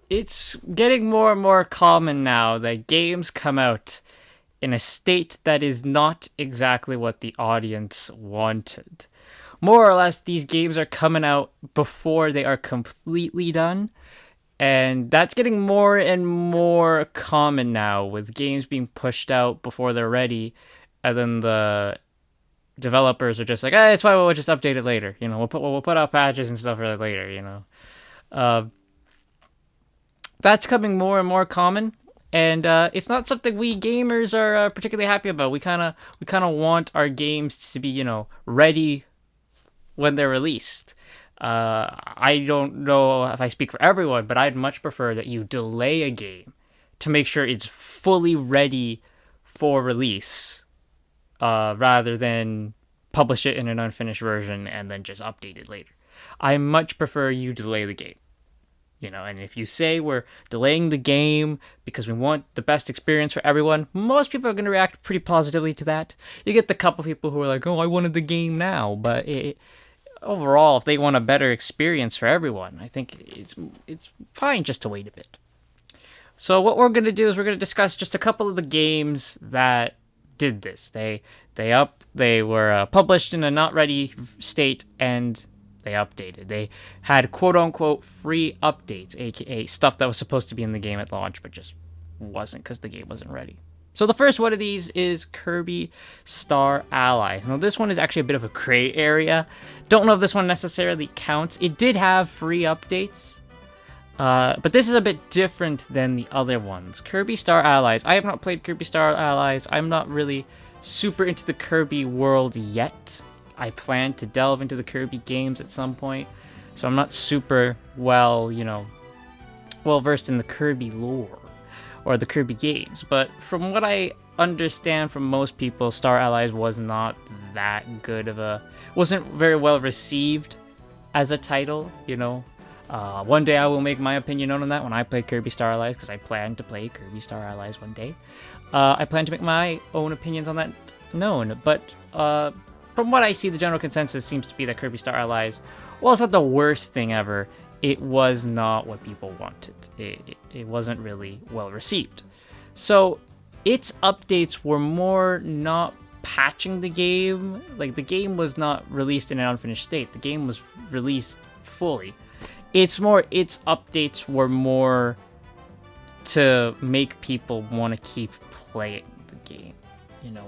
It's getting more and more common now that games come out in a state that is not exactly what the audience wanted. More or less, these games are coming out before they are completely done, and that's getting more and more common now with games being pushed out before they're ready, and then the developers are just like, it's fine, we'll just update it later. We'll put out patches and stuff for that later. Uh, that's coming more and more common, and it's not something we gamers are particularly happy about. We kind of want our games to be ready when they're released. I don't know if I speak for everyone, but I'd much prefer that you delay a game to make sure it's fully ready for release, rather than publish it in an unfinished version and then just update it later. I much prefer you delay the game. And if you say we're delaying the game because we want the best experience for everyone, most people are going to react pretty positively to that. You get the couple people who are like, oh, I wanted the game now. But overall, if they want a better experience for everyone, I think it's fine just to wait a bit. So what we're going to do is we're going to discuss just a couple of the games that did this. They were published in a not ready state, and they updated. They had quote unquote free updates, aka stuff that was supposed to be in the game at launch but just wasn't because the game wasn't ready. So the first one of these is Kirby Star Allies. Now this one is actually a bit of a gray area. Don't know if this one necessarily counts. It did have free updates, but this is a bit different than the other ones. Kirby Star Allies. I have not played Kirby Star Allies. I'm not really super into the Kirby world yet. I plan to delve into the Kirby games at some point, so I'm not super well versed in the Kirby lore or the Kirby games. But from what I understand from most people, Star Allies was not that good wasn't very well received as a title. One day I will make my opinion known on that when I play Kirby Star Allies, because I plan to play Kirby Star Allies one day. I plan to make my own opinions on that known, but from what I see, the general consensus seems to be that Kirby Star Allies, well, it's not the worst thing ever. It was not what people wanted. It wasn't really well received. So its updates were more not patching the game. Like, the game was not released in an unfinished state. The game was released fully. Its updates were more to make people want to keep playing the game.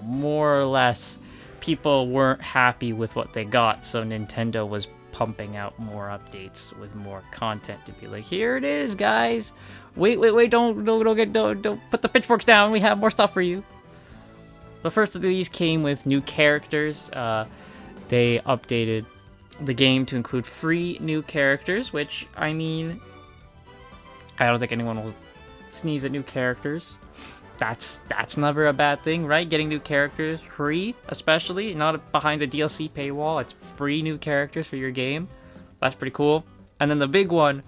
More or less, people weren't happy with what they got, so Nintendo was pumping out more updates with more content to be like, here it is, guys. Wait, don't put the pitchforks down. We have more stuff for you. The first of these came with new characters. They updated the game to include free new characters, which, I mean, I don't think anyone will sneeze at new characters. That's never a bad thing, right? Getting new characters free, especially not behind a DLC paywall. It's free new characters for your game. That's pretty cool. And then the big one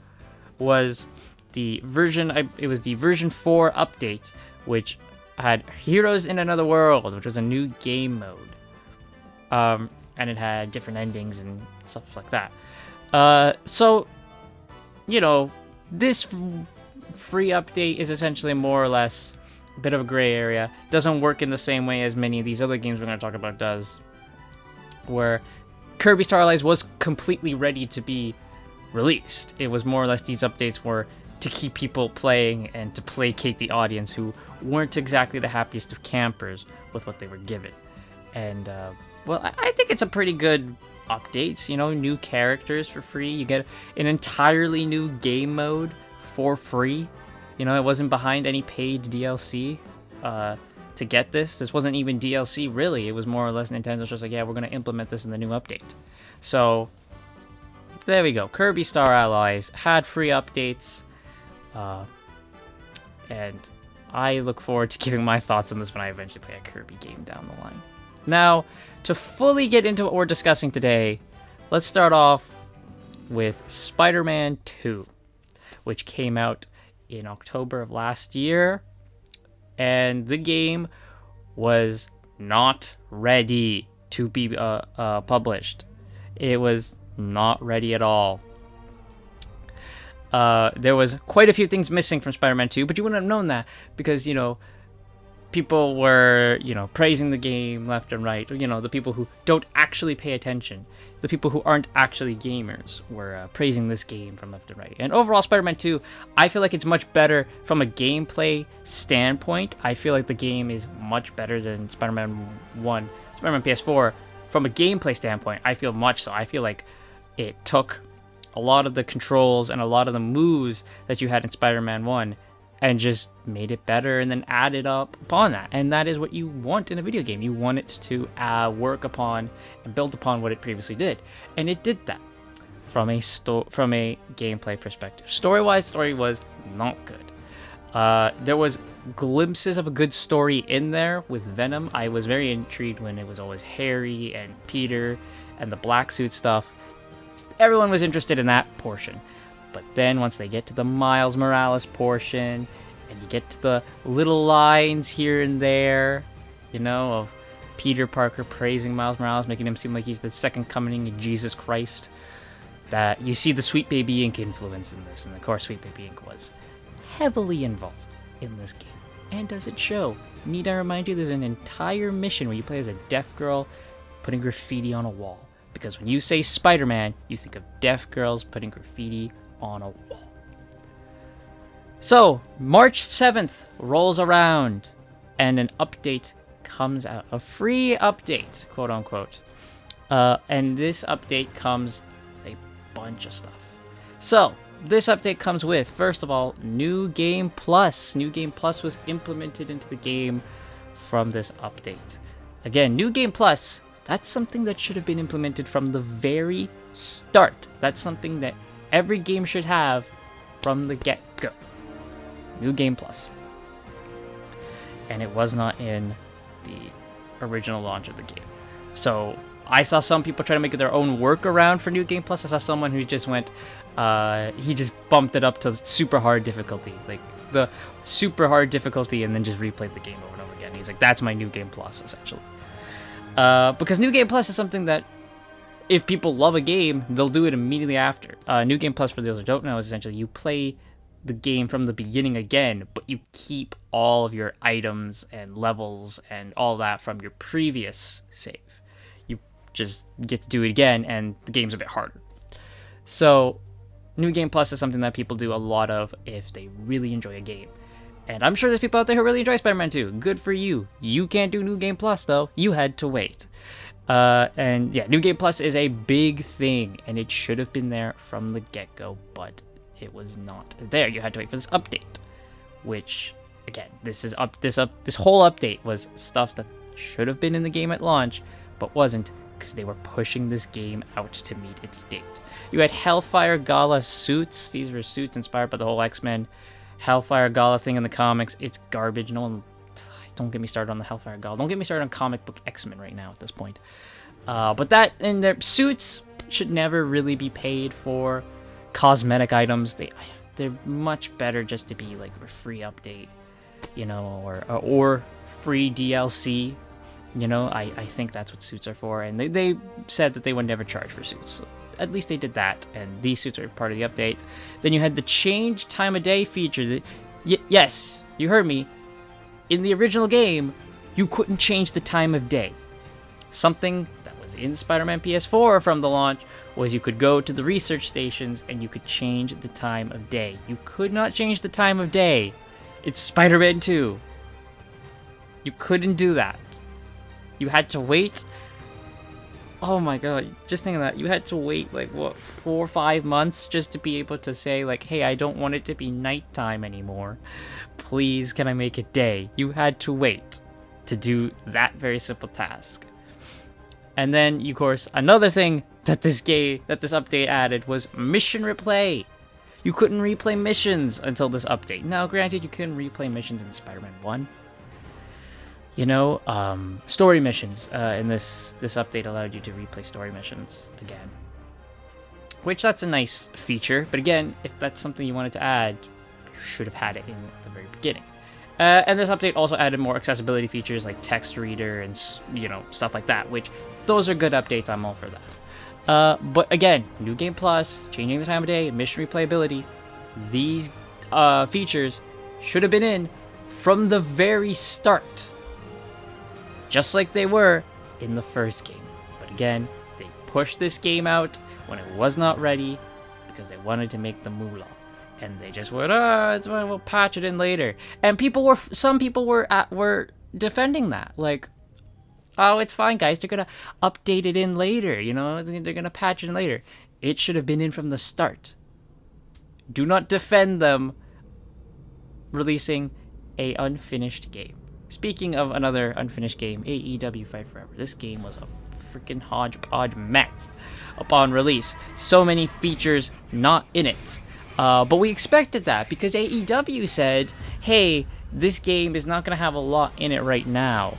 was the version 4 update, which had Heroes in Another World, which was a new game mode. And it had different endings and stuff like that. So this free update is essentially more or less a bit of a gray area. Doesn't work in the same way as many of these other games we're going to talk about does, where Kirby Star Allies was completely ready to be released. It was more or less these updates were to keep people playing and to placate the audience who weren't exactly the happiest of campers with what they were given. And I think it's a pretty good updates. New characters for free. You get an entirely new game mode for free. It wasn't behind any paid DLC to get this. This wasn't even DLC, really. It was more or less Nintendo's just like, yeah, we're going to implement this in the new update. So there we go. Kirby Star Allies had free updates. And I look forward to giving my thoughts on this when I eventually play a Kirby game down the line. Now, to fully get into what we're discussing today, let's start off with Spider-Man 2, which came out in October of last year, and the game was not ready to be published. It was not ready at all. There was quite a few things missing from Spider-Man 2, but you wouldn't have known that because, people were, praising the game left and right. The people who don't actually pay attention, the people who aren't actually gamers were praising this game from left and right. And overall, Spider-Man 2, I feel like it's much better from a gameplay standpoint. I feel like the game is much better than Spider-Man 1, Spider-Man PS4. From a gameplay standpoint, I feel much so. I feel like it took a lot of the controls and a lot of the moves that you had in Spider-Man 1 and just made it better and then added up upon that. And that is what you want in a video game. You want it to work upon and build upon what it previously did. And it did that from a gameplay perspective. Story-wise, story was not good. There was glimpses of a good story in there with Venom. I was very intrigued when it was always Harry and Peter and the black suit stuff. Everyone was interested in that portion. But then once they get to the Miles Morales portion, and you get to the little lines here and there, of Peter Parker praising Miles Morales, making him seem like he's the second coming of Jesus Christ, that you see the Sweet Baby Inc. influence in this. And of course, Sweet Baby Inc. was heavily involved in this game. And does it show? Need I remind you, there's an entire mission where you play as a deaf girl putting graffiti on a wall. Because when you say Spider-Man, you think of deaf girls putting graffiti on a wall. So, March 7th rolls around, and an update comes out. A free update, quote unquote. And this update comes with a bunch of stuff. So, this update comes with, first of all, New Game Plus. New Game Plus was implemented into the game from this update. Again, New Game Plus, that's something that should have been implemented from the very start. That's something that every game should have from the get-go. New Game Plus. And it was not in the original launch of the game. So I saw some people try to make their own workaround for New Game Plus. I saw someone who just went, he just bumped it up to super hard difficulty. Like the super hard difficulty and then just replayed the game over and over again. He's like, that's my New Game Plus, essentially. Because New Game Plus is something that if people love a game, they'll do it immediately after. New Game Plus, for those who don't know, is essentially you play the game from the beginning again, but you keep all of your items and levels and all that from your previous save. You just get to do it again, and the game's a bit harder. So, New Game Plus is something that people do a lot of if they really enjoy a game. And I'm sure there's people out there who really enjoy Spider-Man 2. Good for you. You can't do New Game Plus, though. You had to wait. And yeah, New Game Plus is a big thing, and it should have been there from the get-go, but it was not there. You had to wait for this update, which, again, this whole update was stuff that should have been in the game at launch, but wasn't, because they were pushing this game out to meet its date. You had Hellfire Gala suits. These were suits inspired by the whole X-Men Hellfire Gala thing in the comics. It's garbage. No one, don't get me started on the Hellfire Gala. Don't get me started on comic book X-Men right now at this point. But that, and their suits should never really be paid for. Cosmetic items, they're much better just to be like a free update, or free DLC. I think that's what suits are for, and they said that they would never charge for suits. So at least they did that, and these suits are part of the update. Then you had the change time of day feature. Yes, you heard me. In the original game, you couldn't change the time of day. Something that was in Spider-Man PS4 from the launch was you could go to the research stations and you could change the time of day. You could not change the time of day. It's Spider-Man 2. You couldn't do that. You had to wait. Oh my god, just think of that. You had to wait, 4 or 5 months just to be able to say, hey, I don't want it to be nighttime anymore. Please, can I make it day? You had to wait to do that very simple task. And then, of course, another thing that this update added was mission replay. You couldn't replay missions until this update. Now, granted, you couldn't replay missions in Spider-Man 1. Story missions in this update allowed you to replay story missions again. Which, that's a nice feature. But again, if that's something you wanted to add, you should have had it in at the very beginning. And this update also added more accessibility features like text reader and, stuff like that, which those are good updates. I'm all for that. But again, New Game Plus, changing the time of day, mission replayability, these features should have been in from the very start, just like they were in the first game. But again, they pushed this game out when it was not ready because they wanted to make the moolah. And they just went, we'll patch it in later. And some people were defending that, like, oh, it's fine, guys. They're gonna update it in later. You know, they're gonna patch it in later. It should have been in from the start. Do not defend them releasing a unfinished game. Speaking of another unfinished game, AEW Fight Forever. This game was a freaking hodgepodge mess upon release. So many features not in it. But we expected that because AEW said, hey, this game is not going to have a lot in it right now,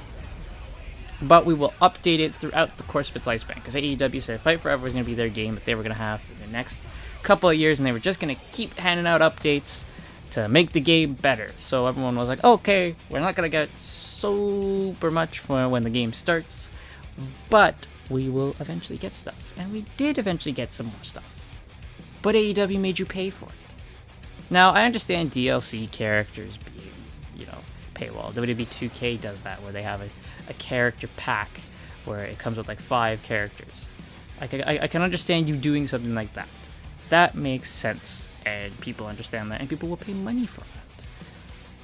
but we will update it throughout the course of its lifespan. Because AEW said Fight Forever was going to be their game that they were going to have for the next couple of years, and they were just going to keep handing out updates to make the game better. So everyone was like, okay, we're not going to get super much for when the game starts, but we will eventually get stuff. And we did eventually get some more stuff. But AEW made you pay for it. Now, I understand DLC characters being, paywall. WWE 2K does that, where they have a character pack where it comes with like 5 characters. I can understand you doing something like that. That makes sense, and people understand that, and people will pay money for that.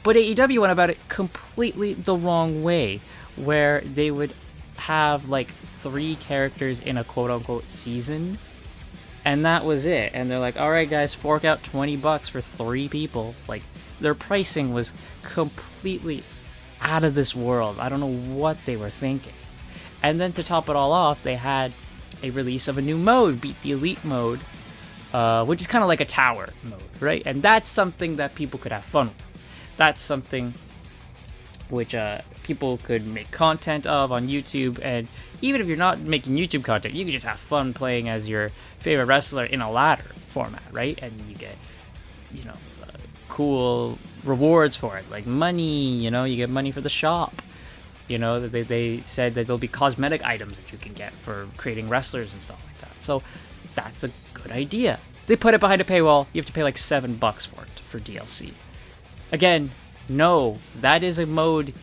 But AEW went about it completely the wrong way, where they would have like 3 characters in a quote-unquote season, and that was it. And they're like, all right, guys, fork out $20 for 3 people. Like, their pricing was completely out of this world. I don't know what they were thinking. And then to top it all off, they had a release of a new mode, Beat the Elite mode, which is kind of like a tower mode, right? And that's something that people could have fun with. That's something which people could make content of on YouTube. And even if you're not making YouTube content, you can just have fun playing as your favorite wrestler in a ladder format, right? And you get, cool rewards for it, like money. You get money for the shop. They said that there'll be cosmetic items that you can get for creating wrestlers and stuff like that. So that's a good idea. They put it behind a paywall. You have to pay like $7 for it for DLC. Again, no, that is a mode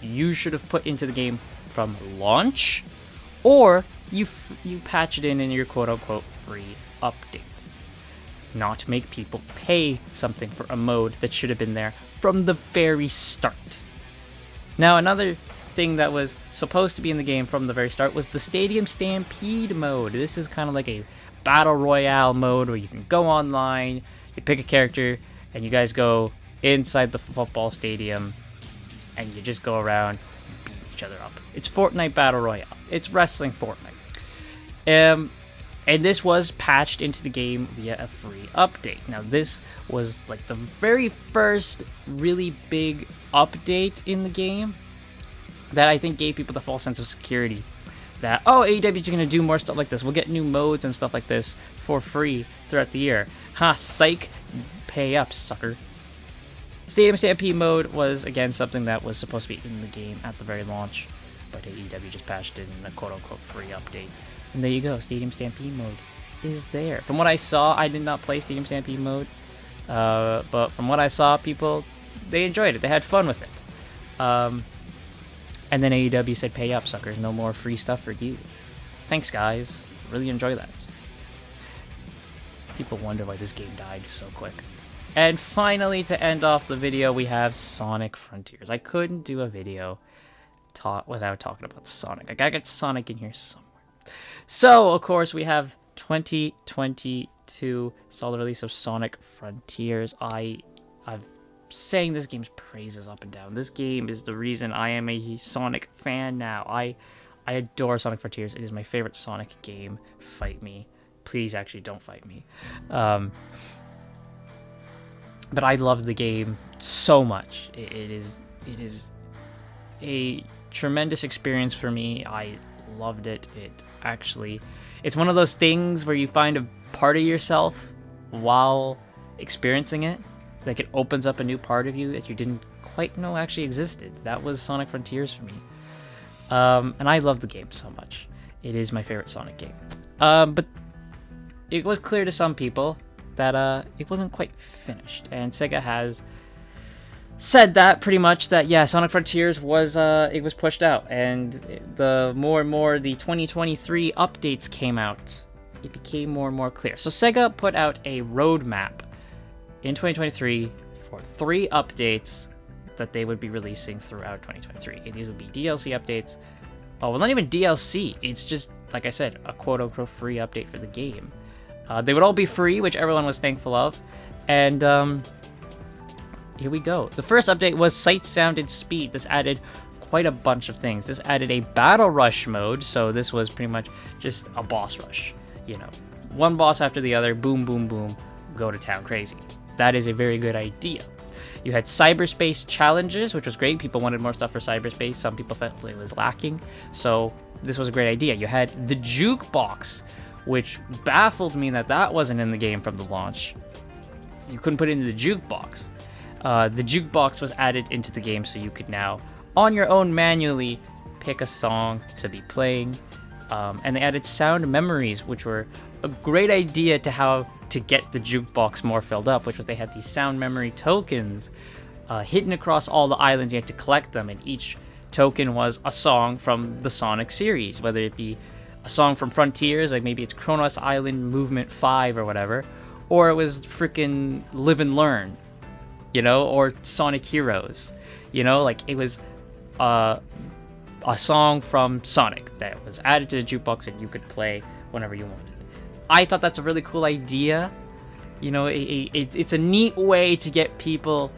you should have put into the game from launch, or you patch it in your quote-unquote free update. Not make people pay something for a mode that should have been there from the very start. Now, another thing that was supposed to be in the game from the very start was the Stadium Stampede mode. This is kind of like a battle royale mode where you can go online, you pick a character, and you guys go inside the football stadium, and you just go around and beat each other up. It's Fortnite Battle Royale. It's wrestling Fortnite. And this was patched into the game via a free update. Now, this was like the very first really big update in the game that I think gave people the false sense of security. That, oh, AEW is going to do more stuff like this. We'll get new modes and stuff like this for free throughout the year. Ha, psych. Pay up, sucker. Stadium Stampede mode was, again, something that was supposed to be in the game at the very launch, but AEW just patched it in a quote-unquote free update. And there you go, Stadium Stampede mode is there. From what I saw, I did not play Stadium Stampede mode, but from what I saw, people, they enjoyed it. They had fun with it. And then AEW said, pay up, suckers. No more free stuff for you. Thanks, guys. Really enjoy that. People wonder why this game died so quick. And finally, to end off the video, we have Sonic Frontiers. I couldn't do a video without talking about Sonic. I gotta get Sonic in here somewhere. So, of course, we have 2022 solid release of Sonic Frontiers. I've saying this game's praises up and down. This game is the reason I am a Sonic fan now. I adore Sonic Frontiers. It is my favorite Sonic game. Fight me. Please, actually, don't fight me. But I love the game so much. It is a tremendous experience for me. I loved it. It's one of those things where you find a part of yourself while experiencing it. Like, it opens up a new part of you that you didn't quite know actually existed. That was Sonic Frontiers for me. And I love the game so much. It is my favorite Sonic game. But it was clear to some people that it wasn't quite finished. And Sega has said that pretty much that yeah, Sonic Frontiers was it was pushed out, and the more and more the 2023 updates came out, it became more and more clear. So Sega put out a roadmap in 2023 for 3 updates that they would be releasing throughout 2023. And these would be DLC updates. Oh, well, not even DLC. It's just, like I said, a quote-unquote free update for the game. They would all be free, which everyone was thankful of. And here we go. The first update was Sight, Sound, and Speed. This added quite a bunch of things. This added a Battle Rush mode, so this was pretty much just a boss rush. You know, one boss after the other, boom, boom, boom, go to town crazy. That is a very good idea. You had cyberspace challenges, which was great. People wanted more stuff for cyberspace. Some people felt it was lacking. So this was a great idea. You had the jukebox, which baffled me that wasn't in the game from the launch. You couldn't put it into the jukebox. The jukebox was added into the game, so you could now, on your own, manually pick a song to be playing. And they added sound memories, which were a great idea to how to get the jukebox more filled up, which was they had these sound memory tokens hidden across all the islands. You had to collect them, and each token was a song from the Sonic series, whether it be a song from Frontiers, like maybe it's Kronos Island Movement 5 or whatever, or it was freaking Live and Learn, you know, or Sonic Heroes, you know, like it was a song from Sonic that was added to the jukebox and you could play whenever you wanted. I thought that's a really cool idea. You know, it's a neat way to get people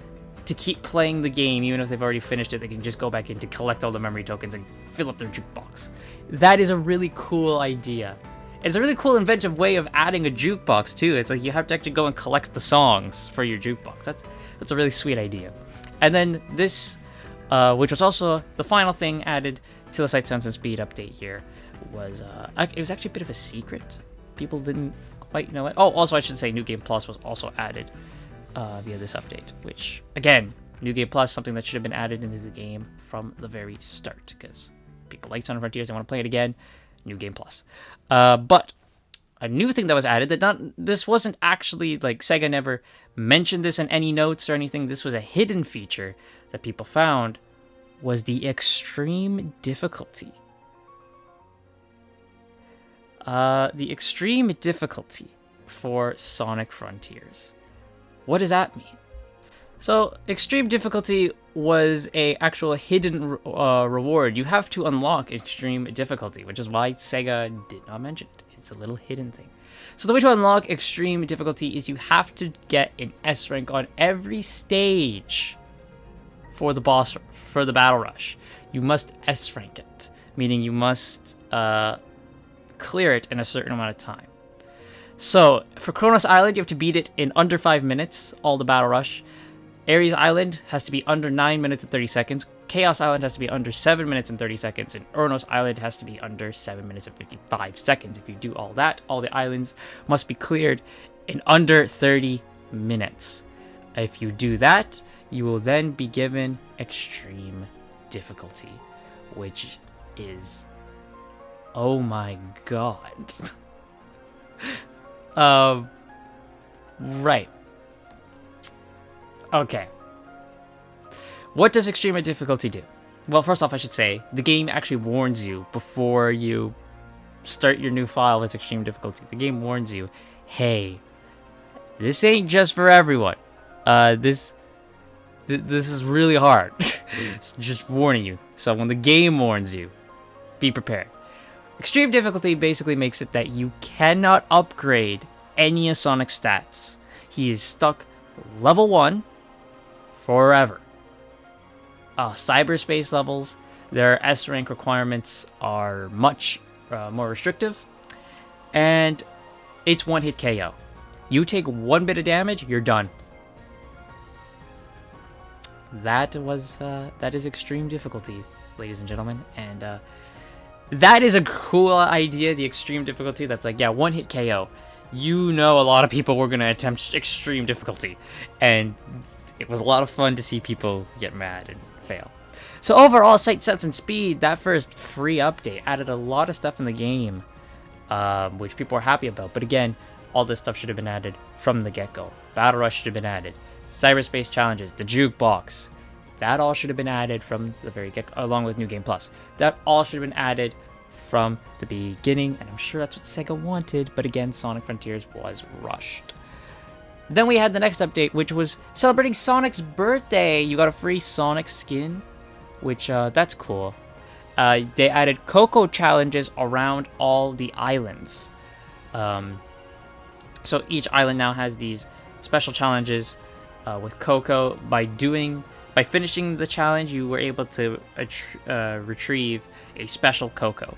to keep playing the game, even if they've already finished it. They can just go back in to collect all the memory tokens and fill up their jukebox. That is a really cool idea. It's a really cool inventive way of adding a jukebox too. It's like you have to actually go and collect the songs for your jukebox. That's a really sweet idea. And then this, which was also the final thing added to the Sight, Sound, and Speed update here, was it was actually a bit of a secret. People didn't quite know it. Oh, also I should say New Game Plus was also added via this update, which, again, New Game Plus, something that should have been added into the game from the very start, because people like Sonic Frontiers, they want to play it again. New Game Plus. But a new thing that was added this wasn't actually, like, Sega never mentioned this in any notes or anything. This was a hidden feature that people found, was the extreme difficulty. The extreme difficulty for Sonic Frontiers. What does that mean? So, extreme difficulty was a actual hidden reward. You have to unlock extreme difficulty, which is why Sega did not mention it. It's a little hidden thing. So the way to unlock extreme difficulty is you have to get an S rank on every stage for the boss, for the battle rush. You must S rank it, meaning you must clear it in a certain amount of time. So for Kronos Island, you have to beat it in under 5 minutes, all the battle rush. Ares Island has to be under 9 minutes and 30 seconds. Chaos Island has to be under 7 minutes and 30 seconds. And Urnos Island has to be under 7 minutes and 55 seconds. If you do all that, all the islands must be cleared in under 30 minutes. If you do that, you will then be given extreme difficulty, which is, oh my god. Right. Okay. What does extreme difficulty do? Well, first off, I should say, the game actually warns you before you start your new file with extreme difficulty. The game warns you, hey, this ain't just for everyone. This is really hard. It's just warning you. So when the game warns you, be prepared. Extreme difficulty basically makes it that you cannot upgrade any of Sonic's stats. He is stuck level 1 forever. Cyberspace levels, their S rank requirements are much more restrictive, and it's one hit KO. You take 1 bit of damage, you're done. That is extreme difficulty, ladies and gentlemen, and that is a cool idea, the extreme difficulty. That's like, yeah, 1 hit KO. You know, a lot of people were gonna attempt extreme difficulty, and it was a lot of fun to see people get mad and fail. So overall, Sight, Sound, and Speed, that first free update, added a lot of stuff in the game, which people were happy about. But again, all this stuff should have been added from the get-go. Battle Rush should have been added. Cyberspace challenges, the jukebox, that all should have been added from the very get-go, along with New Game Plus. That all should have been added from the beginning, and I'm sure that's what Sega wanted, but again, Sonic Frontiers was rushed. Then we had the next update, which was celebrating Sonic's birthday. You got a free Sonic skin, which, that's cool. They added Coco challenges around all the islands. So each island now has these special challenges with Coco. By finishing the challenge, you were able to retrieve a special Coco.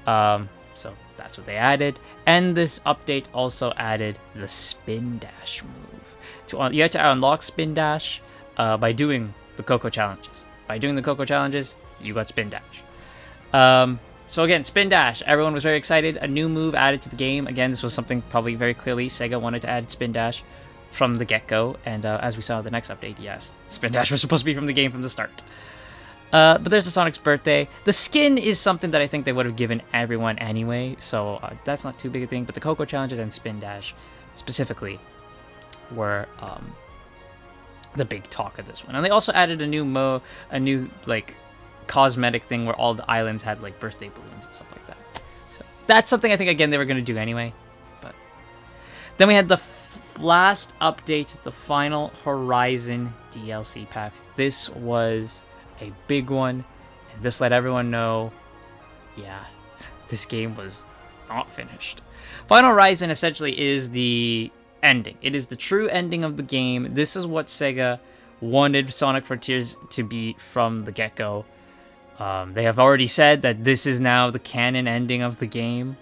So that's what they added. And this update also added the Spin Dash move. You had to unlock Spin Dash by doing the Coco challenges. By doing the Coco challenges, you got Spin Dash. So again, Spin Dash. Everyone was very excited. A new move added to the game. Again, this was something probably very clearly Sega wanted to add Spin Dash from the get-go. And as we saw in the next update, yes, Spin Dash was supposed to be from the game from the start. But there's the Sonic's birthday. The skin is something that I think they would have given everyone anyway, so that's not too big a thing. But the Coco challenges and Spin Dash specifically were the big talk of this one. And they also added a new like cosmetic thing where all the islands had like birthday balloons and stuff like that. So that's something I think again they were going to do anyway. But then we had the last update, the Final Horizon DLC pack. This was a big one, and this let everyone know, yeah, this game was not finished. Final Horizon essentially is the ending. It is the true ending of the game. This is what Sega wanted Sonic Frontiers to be from the get-go. They have already said that this is now the canon ending of the game.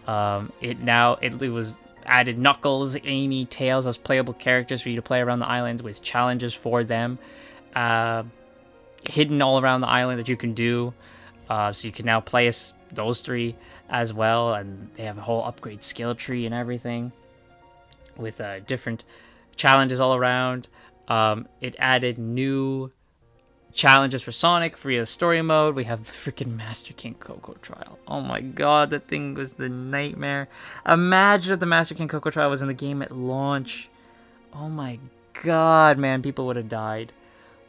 It was added Knuckles, Amy, Tails as playable characters for you to play around the islands with challenges for them. Hidden all around the island that you can do, so you can now play as those three as well, and they have a whole upgrade skill tree and everything with different challenges all around. It added new challenges for Sonic via story mode. We have the freaking Master King Coco trial. Oh my god, that thing was the nightmare. Imagine if the Master King Coco trial was in the game at launch. Oh my god, man, people would have died.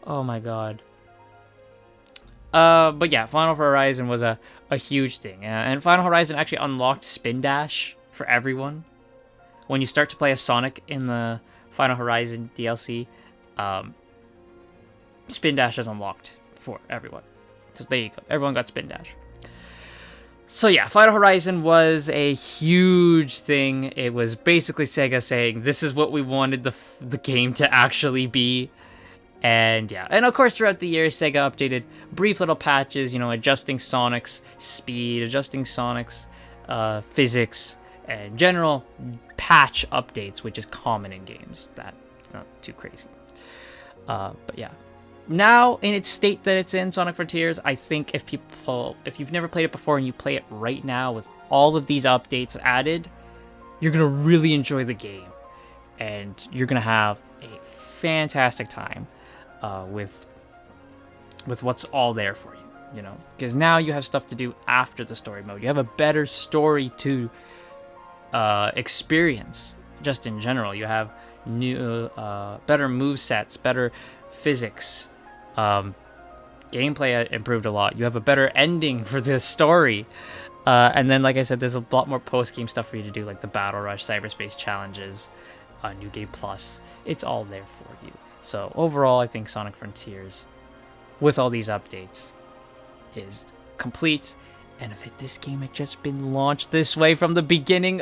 Oh my god. But yeah, Final Horizon was a huge thing. And Final Horizon actually unlocked Spin Dash for everyone. When you start to play as Sonic in the Final Horizon DLC, Spin Dash is unlocked for everyone. So there you go. Everyone got Spin Dash. So yeah, Final Horizon was a huge thing. It was basically Sega saying, this is what we wanted the game to actually be. And yeah, and of course throughout the years, Sega updated brief little patches, adjusting Sonic's speed, adjusting Sonic's physics, and general patch updates, which is common in games. That's not too crazy. But yeah, now in its state that it's in, Sonic Frontiers, I think if you've never played it before and you play it right now with all of these updates added, you're gonna really enjoy the game, and you're gonna have a fantastic time with what's all there for you, because now you have stuff to do after the story mode. You have a better story to experience just in general. You have new better move sets, better physics, gameplay improved a lot. You have a better ending for the story, and then like I said, there's a lot more post-game stuff for you to do, like the Battle Rush, Cyberspace challenges, New Game Plus. It's all there for you. So overall, I think Sonic Frontiers, with all these updates, is complete. And if this game had just been launched this way from the beginning,